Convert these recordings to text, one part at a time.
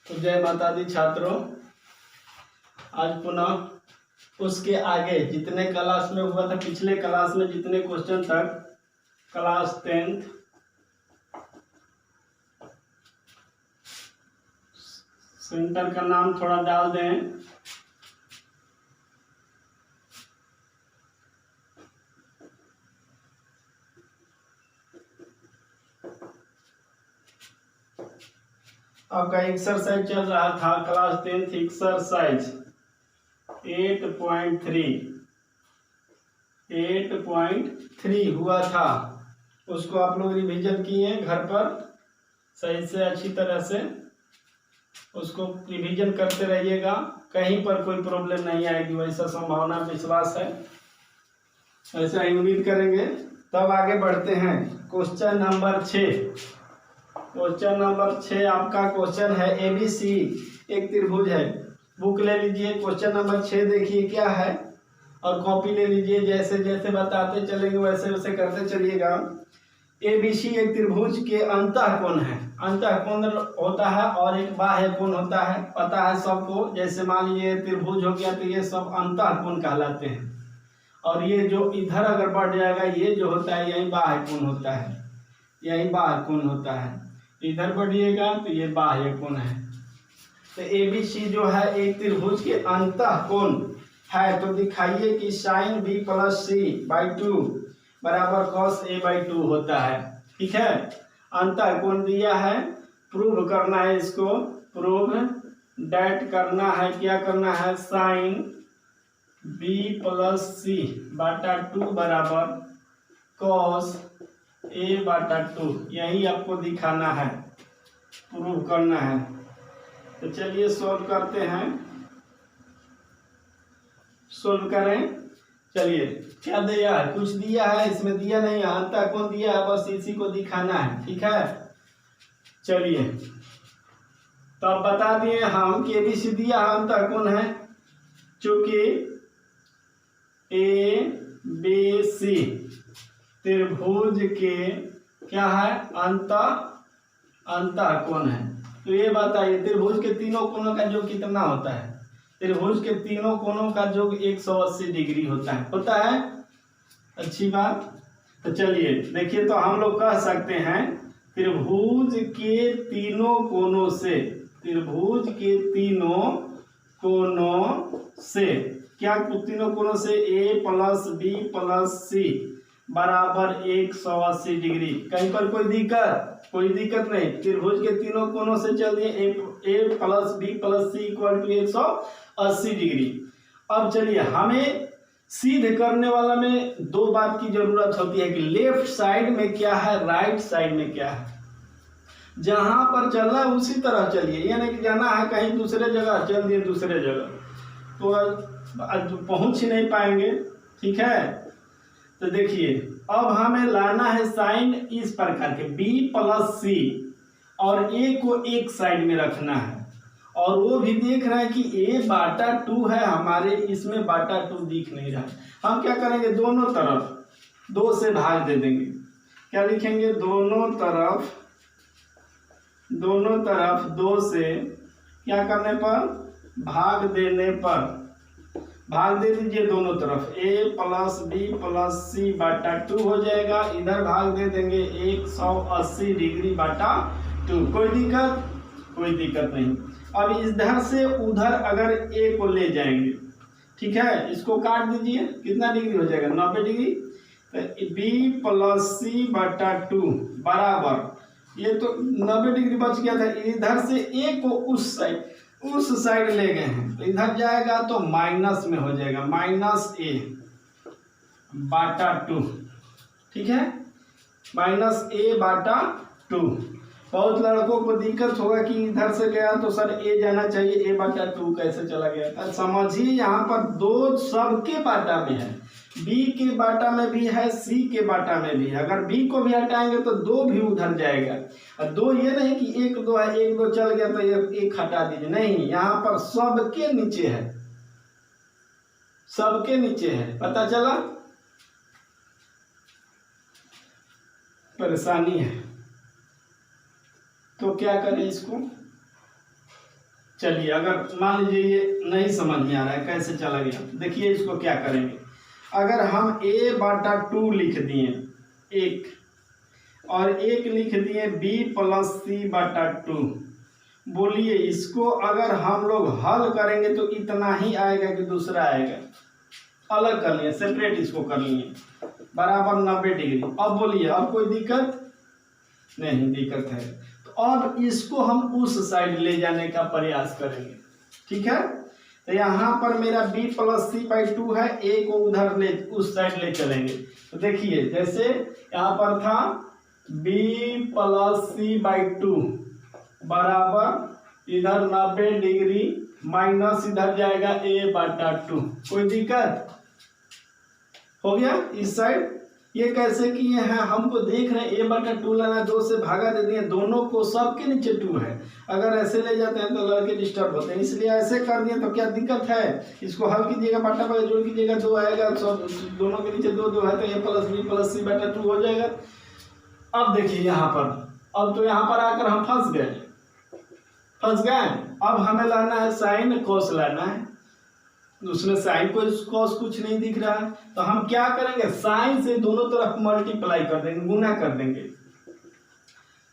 तो जय माता दी छात्रों, आज पुनः उसके आगे जितने क्लास में हुआ था, पिछले क्लास में जितने क्वेश्चन तक क्लास 10th सेंटर का नाम थोड़ा डाल दें। आपका एक्सरसाइज चल रहा था क्लास 10th एक्सरसाइज 8.3 हुआ था। उसको आप लोग रिवीजन किए घर पर सही से, अच्छी तरह से उसको रिवीजन करते रहिएगा। कहीं पर कोई प्रॉब्लम नहीं आएगी, वैसा संभावना विश्वास है, ऐसा उम्मीद करेंगे। तब आगे बढ़ते हैं। Question number 6। क्वेश्चन नंबर 6 आपका क्वेश्चन है ABC, एक त्रिभुज है। बुक ले लीजिए, क्वेश्चन नंबर 6 देखिए क्या है, और कॉपी ले लीजिए। जैसे जैसे बताते चलेंगे वैसे वैसे करते चलिएगा। ABC एक त्रिभुज के अंतःकोण है। अंतःकोण होता है और एक बाह्य कोण होता है, पता है सबको। जैसे मान लीजिए त्रिभुज हो गया तो ये सब अंतःकोण कहलाते हैं, और ये जो इधर अगर बढ़ जाएगा ये जो होता है यही बाह्य कोण होता है, यही बाह्य कोण होता है। इधर बढ़िएगा तो ये बाह्य कोण है। तो ABC जो है एक त्रिभुज के अंतःकोण है। तो दिखाइए कि sin B + C/2 बराबर cos A/2 होता है। ठीक है, अंतःकोण दिया है, प्रूव करना है इसको। प्रूव डेट करना है, क्या करना है, sin B + C/2 बराबर cos A/2, यही आपको दिखाना है, प्रूव करना है। तो चलिए सॉल्व करते हैं, सॉल्व करें। चलिए, क्या दिया है, कुछ दिया है, इसमें दिया नहीं है, अंतःकोण दिया है, बस इसी को दिखाना है। ठीक है, चलिए तो अब बता दिए हम कि ABC दिया है, अंतःकोण है। चूंकि ABC त्रिभुज के क्या है, अंतःकोण है। तो ये बताइए त्रिभुज के तीनों कोणों का योग कितना होता है। त्रिभुज के तीनों कोणों का योग 180 डिग्री होता है। होता है, अच्छी बात। तो चलिए देखिए, तो हम लोग कह सकते हैं त्रिभुज के तीनों कोणों से, त्रिभुज के तीनों कोणों से क्या, तीनों कोणों से A + B + C बराबर 180 डिग्री। कहीं पर कोई दिक्कत, कोई दिक्कत नहीं। त्रिभुज के तीनों कोणों से चल दिए A + B + C = 180 डिग्री। अब चलिए, हमें सिद्ध करने वाला में दो बात की जरूरत होती है कि लेफ्ट साइड में क्या है, राइट साइड में क्या है। जहां पर चलना है उसी तरह चलिए, ये नहीं कि जाना है कहीं दूसरे जगह, चल दिए दूसरे जगह तो पहुंच ही नहीं पाएंगे। ठीक है, तो देखिए अब हमें लाना है साइन इस प्रकार के B + C, और A को एक साइड में रखना है, और वो भी देख रहा है कि A/2 है, हमारे इसमें बटा 2 दिख नहीं रहा है। हम क्या करेंगे, दोनों तरफ 2 से भाग दे देंगे। क्या लिखेंगे, दोनों तरफ 2 से क्या करने पर, भाग देने पर, भाग दे दीजिए दोनों तरफ। A + B + C/2 हो जाएगा। इधर भाग दे देंगे 180 डिग्री बटा 2। कोई दिक्कत, कोई दिक्कत नहीं। अब इधर से उधर अगर A को ले जाएंगे, ठीक है, इसको काट दीजिए, कितना डिग्री हो जाएगा, 90 डिग्री। तो B + C/2 बराबर, ये तो 90 डिग्री बच गया था। इधर से A को उस साइड ले गए हैं, तो इधर जाएगा तो माइनस में हो जाएगा, -A/2। ठीक है, -A/2। बहुत लड़कों को दिक्कत होगा कि इधर से गया तो सर A जाना चाहिए, A/2 कैसे चला गया। समझिए यहाँ पर दो सबके बाटा में है, B के बाटा में भी है, C के बाटा में भी है। अगर B को भी हटाएंगे तो 2 भी उधर जाएगा। और 2 ये नहीं कि 1 2 है, 1 2 चल गया तो ये 1 हटा दीजिए, नहीं, यहाँ पर सबके नीचे है, सबके नीचे है। पता चला, परेशानी है तो क्या करें इसको, चलिए अगर मान लीजिए ये नहीं समझ में आ रहा है कैसे चला गया, देखिए इसको क्या करेंगे। अगर हम a/2 लिख दिए एक, और एक लिख दिए b+c/2, बोलिए इसको अगर हम लोग हल करेंगे तो इतना ही आएगा कि दूसरा आएगा? अलग कर लिए, सेपरेट इसको कर लिए, बराबर 90 डिग्री। अब बोलिए अब कोई दिक्कत नहीं? दिक्कत है तो अब इसको हम उस साइड ले जाने का प्रयास करेंगे, ठीक है। तो यहाँ पर मेरा b+c/2 है, a को उधर ले उस साइड ले चलेंगे। तो देखिए जैसे यहाँ पर था b+c/2 बराबर इधर 90 डिग्री माइनस इधर जाएगा a/2, कोई दिक्कत? हो गया इस साइड। ये कैसे किए हैं? हमको देख रहे हैं a/2 लाना, 2 से भागा दे दिए, दोनों को सबके नीचे 2 है। अगर ऐसे ले जाते हैं तो लड़के डिस्टर्ब होते हैं, इसलिए ऐसे कर दिए। तो क्या दिक्कत है? इसको हल कीजिएगा, बाटा पर जोड़ कीजिएगा, 2 आएगा, सब दोनों के नीचे 2 2 है तो a+b+c/2 हो जाएगा। अब देखिए यहाँ पर, अब तो यहाँ पर आकर हम फंस गए। अब हमें लाना है साइन कोस लाना है, उसमें साइन कोस कुछ नहीं दिख रहा है। तो हम क्या करेंगे? साइन से दोनों तरफ मल्टीप्लाई कर देंगे, गुना कर देंगे।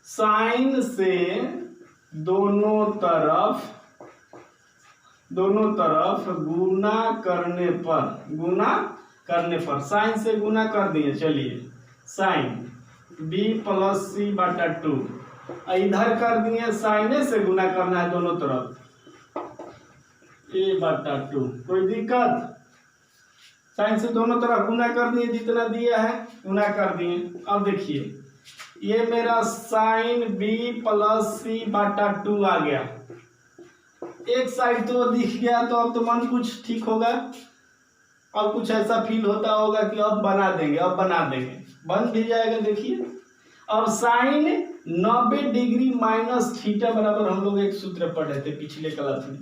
साइन से दोनों तरफ गुना करने पर साइन से गुना कर दिए। चलिए साइन b+c/2, इधर कर दिए साइने से गुना करना है दोनों तरफ a/2, कोई दिक्कत? साइन से दोनों तरफ गुना कर दिए, जितना दिया है गुना कर दिए। अब देखिए ये मेरा साइन b+c/2 आ गया, एक साइड तो दिख गया। तो अब तो मन कुछ ठीक होगा, अब कुछ ऐसा फील होता होगा कि अब बना देंगे, बन भी जाएगा। देखिए अब साइन 90 डिग्री माइनस थीटा बराबर, हम लोग एक सूत्र पढ़े थे पिछले क्लास में,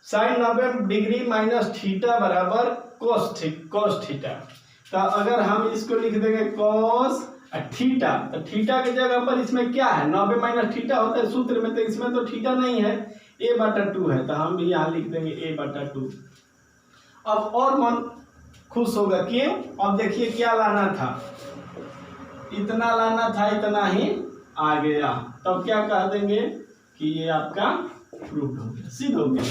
साइन 90 डिग्री माइनस थीटा बराबर कोस थीटा। तो अगर हम इसको लिख देंगे कोस थीटा, तो थीटा की जगह पर इसमें क्या है? 90 माइनस थीटा होता है सूत्र में, तो इसमें तो थीटा नहीं है, a/2 है, तो हम भी यहाँ लिख देंगे a/2। अब और मन खुश होगा, क्यों? अब देखिए क्या लाना था, इतना लाना था, इतना ही आ गया। तब क्या कह देंगे कि ये आपका प्रूफ हो गया, सिद्ध हो गया।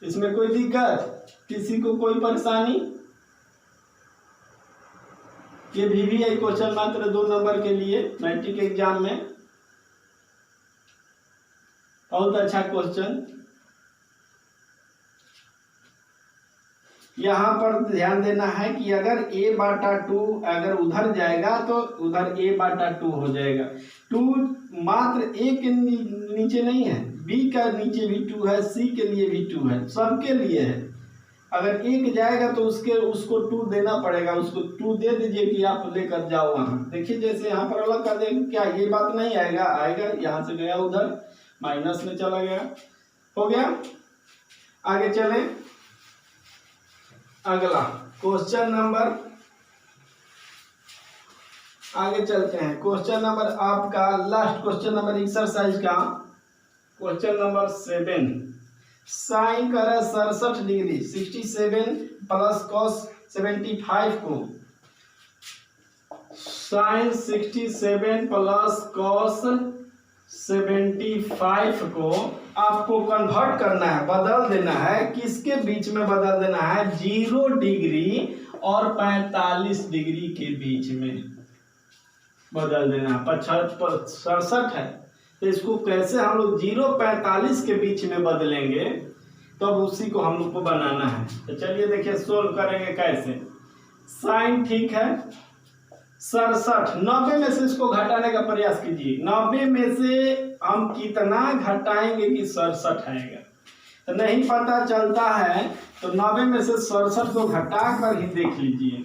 इसमें कोई दिक्कत? किसी को कोई परेशानी? ये VVI क्वेश्चन मात्र 2 नंबर के लिए मैट्रिक एग्जाम में, बहुत अच्छा क्वेश्चन। यहाँ पर ध्यान देना है कि अगर a/2 अगर उधर जाएगा तो उधर a/2 हो जाएगा। 2 मात्र a के नीचे नहीं है, b का नीचे भी 2 है, c के लिए भी 2 है, सबके लिए है। अगर एक जाएगा तो उसको 2 देना पड़ेगा, उसको 2 दे दीजिए कि आप लेकर जाओ वहाँ। देखिए जैसे यहाँ पर अलग कर देंगे, क्या ये बात नहीं आएगा? आएगा, यहाँ से गया उधर माइनस में चला गया, हो गया। आगे चलें, अगला क्वेश्चन नंबर, आगे चलते हैं। क्वेश्चन नंबर आपका लास्ट क्वेश्चन नंबर एक्सरसाइज का क्वेश्चन नंबर 7। साइन कर 67 डिग्री 67 प्लस कॉस 75 को, साइन 67 प्लस कॉस 75 को आपको कन्वर्ट करना है, बदल देना है। किसके बीच में बदल देना है? 0 डिग्री और 45 डिग्री के बीच में बदल देना है। 67 है तो इसको कैसे हम लोग 0-45 के बीच में बदलेंगे, तो अब उसी को हम लोग को बनाना है। तो चलिए देखिए सोल्व करेंगे कैसे। साइन ठीक है 67, 90 में से इसको घटाने का प्रयास कीजिए। 90 में से हम कितना घटाएंगे कि 67 आएगा? तो नहीं पता चलता है तो 90 में से 67 को घटा कर ही देख लीजिए।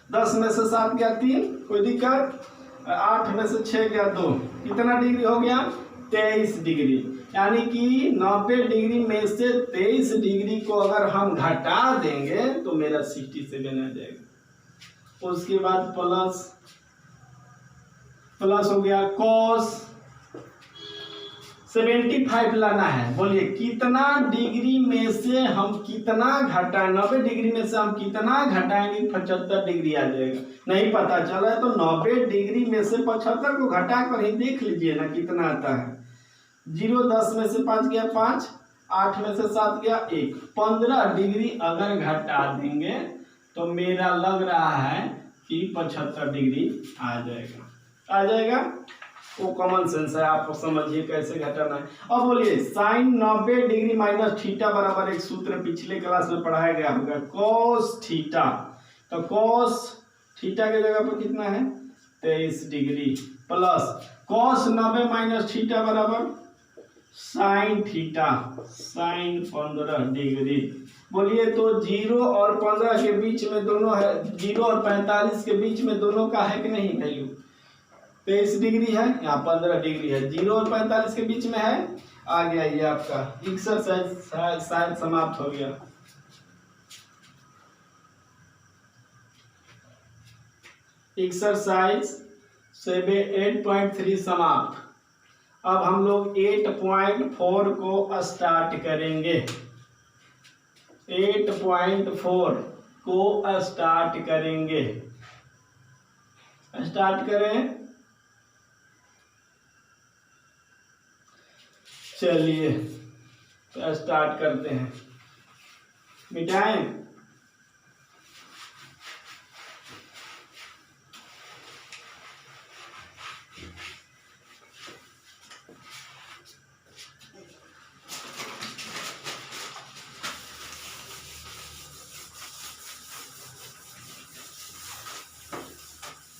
10 में से 7 गया 3, कोई दिक्कत? 8 में से 6 गया 2, कितना डिग्री हो गया? 23 डिग्री। यानी कि 90 डिग्री में से 23 डिग्री को अगर हम घटा देंगे तो मेरा 67 आ जाएगा। उसके बाद प्लस हो गया कॉस 75 लाना है। बोलिए कितना डिग्री में से हम कितना घटाएं, 90 डिग्री में से हम कितना घटाएंगे 75 डिग्री आ जाएगा। नहीं पता चला है तो 90 डिग्री में से 75 को घटा कर ही देख लीजिए ना कितना आता है। 0 10 में से 5 गया 5, 8 में से 7 गया 1, 15 डिग्री अगर घटा देंगे तो मेरा लग रहा है कि 75 डिग्री आ जाएगा। वो कॉमन सेंस है, आप समझिए कैसे घटाना है। अब बोलिए साइन 90 डिग्री माइनस थीटा बराबर एक सूत्र पिछले क्लास में पढ़ाया गया होगा, कॉस थीटा। तो कॉस थीटा के जगह पर कितना है 23 degree plus cos 90 minus theta बराबर साइन थीटा, साइन 15 डिग्री। बोलिए तो 0 और 15 के बीच में दोनों है, 0 और 45 के बीच में दोनों का है कि नहीं वैल्यू, 23 डिग्री है, यहाँ 15 डिग्री है, 0 और 45 के बीच में है, आ गया ये आपका एक्सरसाइज शायद समाप्त हो गया। एक्सरसाइज 8.3 समाप्त। अब हम लोग 8.4 को स्टार्ट करेंगे। 8.4 को स्टार्ट करेंगे। स्टार्ट करें, चलिए तो स्टार्ट करते हैं। मिटाएं,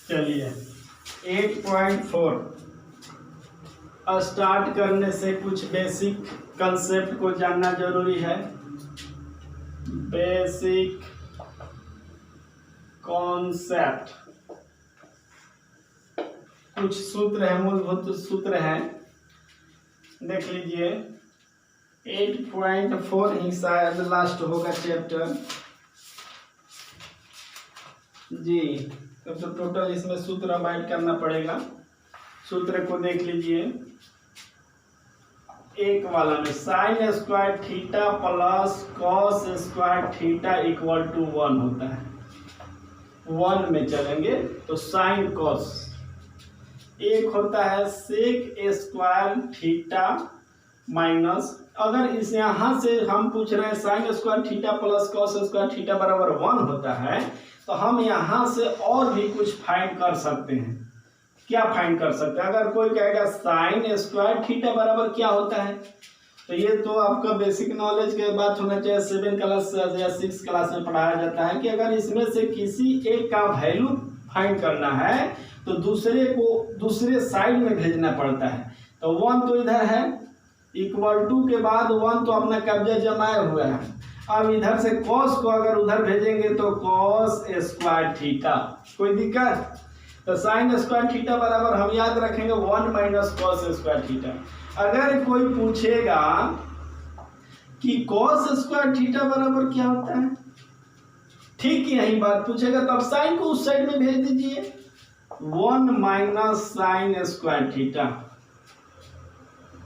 चलिए 8.4 स्टार्ट करने से कुछ बेसिक कंसेप्ट को जानना जरूरी है। बेसिक कॉन्सेप्ट, कुछ सूत्र है, मूलभूत सूत्र है, देख लीजिए। 8.4 ही शायद लास्ट होगा चैप्टर जी। तब तो टोटल इसमें सूत्र अब ऐड करना पड़ेगा। सूत्र को देख लीजिए, एक वाला में sine square theta plus cos square theta equal to 1 होता है। 1 में चलेंगे तो साइन कॉस। एक होता है सेक स्क्वायर थीटा माइनस, अगर इस यहाँ से हम पूछ रहे हैं sign square theta plus cos square theta बराबर 1 होता है, तो हम यहाँ से और भी कुछ फाइंड कर सकते हैं। क्या फाइंड कर सकते हैं? अगर कोई कहेगा साइन स्क्वायर थीटा बराबर क्या होता है, तो ये तो आपका बेसिक नॉलेज के बात होना चाहिए। 7 क्लास या 6 क्लास में पढ़ाया जाता है कि अगर इसमें से किसी एक का वैल्यू फाइंड करना है तो दूसरे को दूसरे साइड में भेजना पड़ता है। तो 1 तो इधर है, इक्वल टू के बाद 1 तो अपना कब्जा जमाए हुए है। अब इधर से कॉस को अगर उधर भेजेंगे तो कॉस स्क्वायर थीटा, कोई दिक्कत? तो साइन स्क्वायर थीटा बराबर हम याद रखेंगे 1 माइनस कॉस स्क्वायर थीटा। अगर कोई पूछेगा कि कॉस स्क्वायर थीटा बराबर क्या होता है, ठीक यही बात पूछेगा, तब साइन को उस साइड में भेज दीजिए। 1 माइनस साइन स्क्वायर थीटा,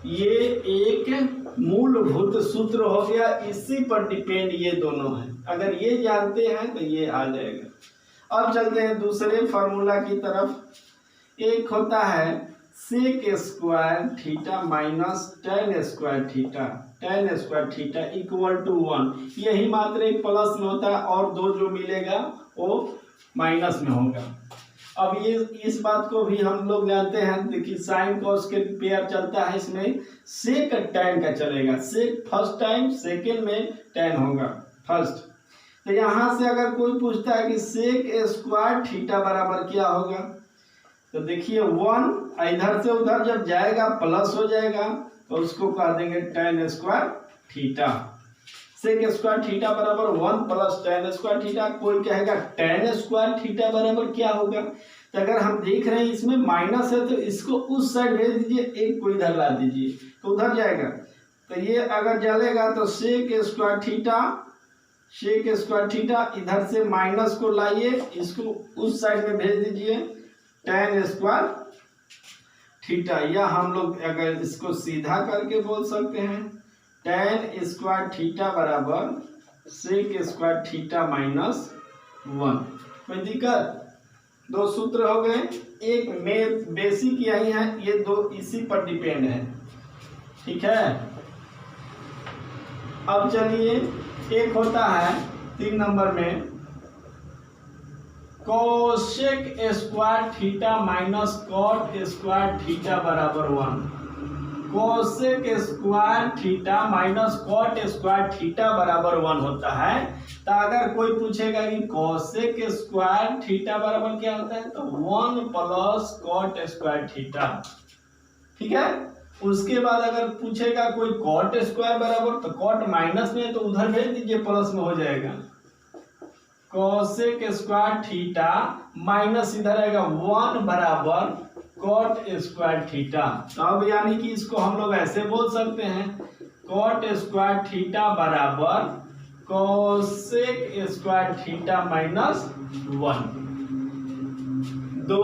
ये एक मूलभूत सूत्र हो गया, इसी पर डिपेंड ये दोनों है। अगर ये जानते हैं तो ये आ जाएगा। अब चलते हैं दूसरे फार्मूला की तरफ। एक होता है sec square theta minus tan square theta, tan square theta equal to 1। यही मात्र एक प्लस में होता है और 2 जो मिलेगा वो माइनस में होगा। अब ये इस बात को भी हम लोग जानते हैं, देखिए साइन कॉस के पेयर चलता है, इसमें सेक टेन का चलेगा। सेक फर्स्ट टाइम, सेकेंड में टेन होगा फर्स्ट। तो यहाँ से अगर कोई पूछता है कि सेक स्क्वायर थीटा बराबर क्या होगा, तो देखिए 1 इधर से उधर जब जाएगा प्लस हो जाएगा, तो उसको कह देंगे tan square theta. Sec square theta बराबर 1 प्लस टेन स्क्वायर थीटा। कोई कहेगा टेन स्क्वायर थीटा बराबर क्या होगा, तो अगर हम देख रहे हैं इसमें माइनस है तो इसको उस साइड भेज दीजिए, एक को इधर ला दीजिए तो उधर जाएगा। तो ये अगर चलेगा तो sec square theta, sec square theta, इधर से माइनस को लाइए, इसको उस साइड में भेज दीजिए, टेन स्क्वायर थीटा, या हम लोग अगर इसको सीधा करके बोल सकते हैं tan स्क्वायर थीटा बराबर सेक स्क्वायर थीटा माइनस 1। कोई दिक्कत? दो सूत्र हो गए, एक में बेसिक यही है, ये दो इसी पर डिपेंड है। ठीक है, अब चलिए एक होता है 3 नंबर में cosec square theta minus cot square theta बराबर 1। Cosec square theta minus cot square theta बराबर 1 होता है। तो अगर कोई पूछेगा कि कोसेक स्क्वायर थीटा बराबर क्या होता है, तो 1 प्लस कॉट स्क्वायर थीटा। ठीक है, उसके बाद अगर पूछेगा कोई कॉट स्क्वायर बराबर, तो कॉट माइनस में है तो उधर भेज दीजिए, प्लस में हो जाएगा। कोसेक स्क्वायर थीटा माइनस इधर आएगा 1 बराबर कॉट स्क्वायर थीटा। तो अब यानी कि इसको हम लोग ऐसे बोल सकते हैं कॉट स्क्वायर थीटा बराबर कोसेक स्क्वायर थीटा माइनस 1। 2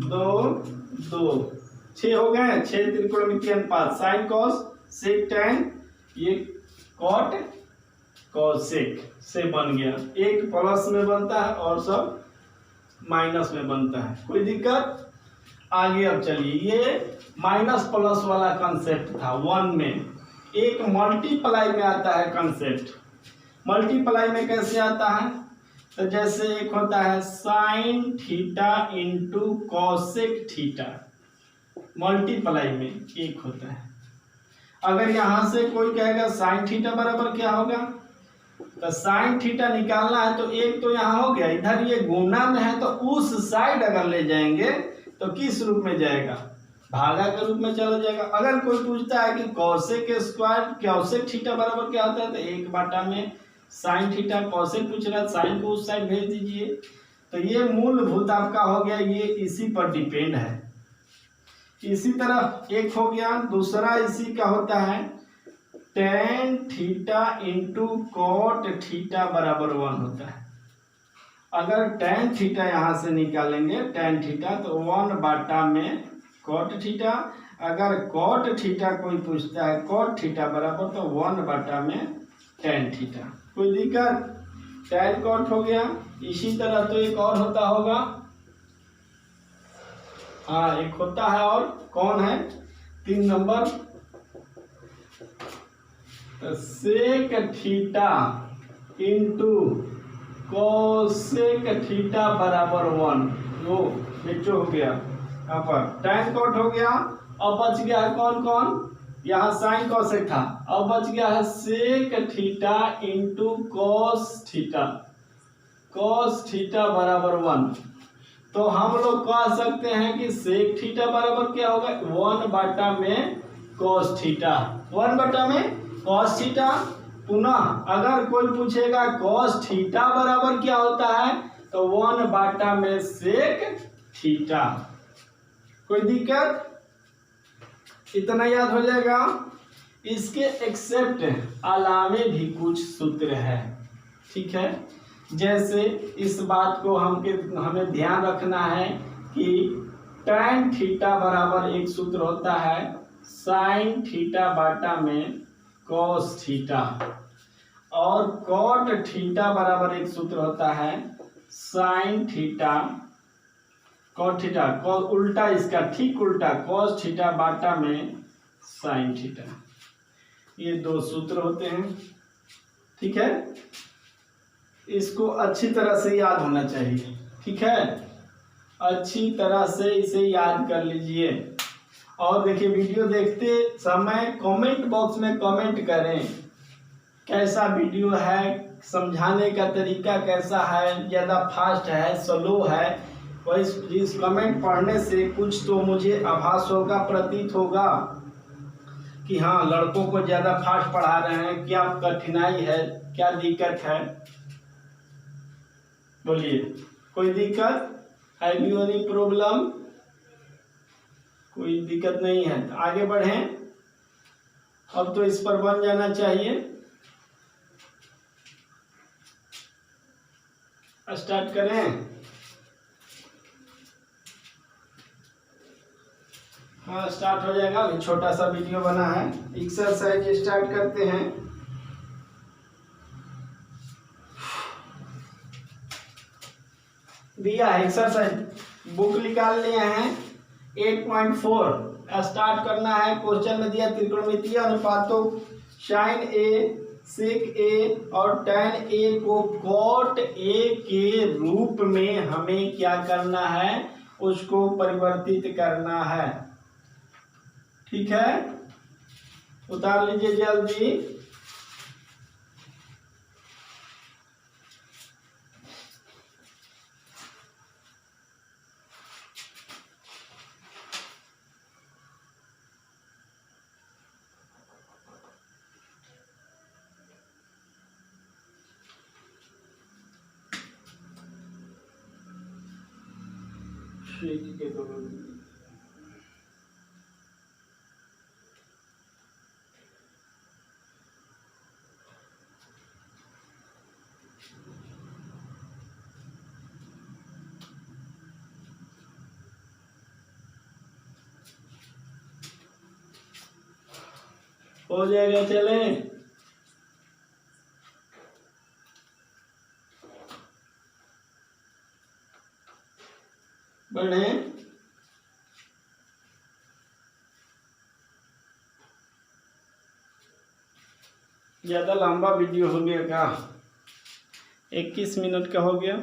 2 2 6 हो गए, 6 त्रिकोणमितीय अनुपात साइन कॉस सेक टैन, ये कॉट कोसेक से बन गया। एक प्लस में बनता है और सब माइनस में बनता है। कोई दिक्कत? आगे अब चलिए, ये माइनस प्लस वाला कंसेप्ट था 1 में। एक मल्टीप्लाई में आता है कंसेप्ट। मल्टीप्लाई में कैसे आता है, तो जैसे एक होता है sine theta into cosec theta, multiply में एक होता है। अगर यहां से कोई कहेगा साइन थीटा बराबर क्या होगा, तो साइन थीटा निकालना है तो एक तो यहाँ हो गया, इधर ये गुना में है तो उस साइड अगर ले जाएंगे तो किस रूप में जाएगा, भागा के रूप में चला जाएगा। अगर कोई पूछता है कि कोसेक स्क्वायर कोसेक थीटा बराबर क्या होता है, तो 1 बटा में साइन थीटा, कोसेक पूछ रहा है साइन को उस साइड भेज दीजिए। तो ये मूलभूत आपका हो गया, ये इसी पर डिपेंड है। इसी तरह एक हो गया, दूसरा इसी का होता है tan theta into cot theta बराबर 1 होता है। अगर टेन थीटा यहां से निकालेंगे टेन थीटा, तो 1 बटा में कॉट थीटा। अगर कॉट थीटा कोई पूछता है कॉट थीटा बराबर, तो 1 बटा में टेन थीटा। कोई दिक्कत? टेन कॉट हो गया। इसी तरह तो एक और होता होगा, हाँ एक होता है, और कौन है 3 number, sec theta into cosec theta बराबर 1। जो बच्चों हो गया, यहाँ पर tan कॉट हो गया। अब बच गया है कौन कौन, यहाँ साइन कोसेक था, अब बच गया है sec theta into cos theta. Cos theta बराबर 1। तो हम लोग कह सकते हैं कि सेक थीटा बराबर क्या होगा, 1 बटा में कोस थीटा, 1 बटा में कॉस थीटा। पुनः अगर कोई पूछेगा कॉस थीटा बराबर क्या होता है, तो 1 बटा में सेक थीटा। कोई दिक्कत? इतना याद हो जाएगा। इसके एक्सेप्ट अलावे भी कुछ सूत्र है। ठीक है, जैसे इस बात को हमें ध्यान रखना है कि tan थीटा बराबर एक सूत्र होता है साइन थीटा बटा में कॉस थीटा, और कॉट थीटा बराबर एक सूत्र होता है साइन थीटा कॉट थीटा, उल्टा इसका ठीक उल्टा कॉस थीटा बटा में साइन थीटा। ये 2 सूत्र होते हैं। ठीक है, इसको अच्छी तरह से याद होना चाहिए। ठीक है, अच्छी तरह से इसे याद कर लीजिए। और देखिए, वीडियो देखते समय कमेंट बॉक्स में कमेंट करें कैसा वीडियो है, समझाने का तरीका कैसा है, ज़्यादा फास्ट है स्लो है। वही इस कमेंट पढ़ने से कुछ तो मुझे आभास होगा, प्रतीत होगा कि हाँ लड़कों को ज़्यादा फास्ट पढ़ा रहे हैं, क्या कठिनाई है, क्या दिक्कत है। बोलिए, कोई दिक्कत? Have you any problem? कोई दिक्कत नहीं है तो आगे बढ़ें। अब तो इस पर बन जाना चाहिए। स्टार्ट करें। हाँ स्टार्ट हो जाएगा। अभी छोटा सा वीडियो बना है। एक्सरसाइज स्टार्ट करते हैं। दिया है एक्सरसाइज, बुक निकाल लिए हैं। 8.4 स्टार्ट करना है। क्वेश्चन में दिया त्रिकोणमितीय अनुपातों साइन ए, सेक ए और tan ए को cot ए के रूप में हमें क्या करना है, उसको परिवर्तित करना है। ठीक है, उतार लीजिए जल्दी। ठीक है, तो हो जाएगा। चले बढ़े। ज्यादा लंबा वीडियो हो गया क्या? 21 मिनट का हो गया।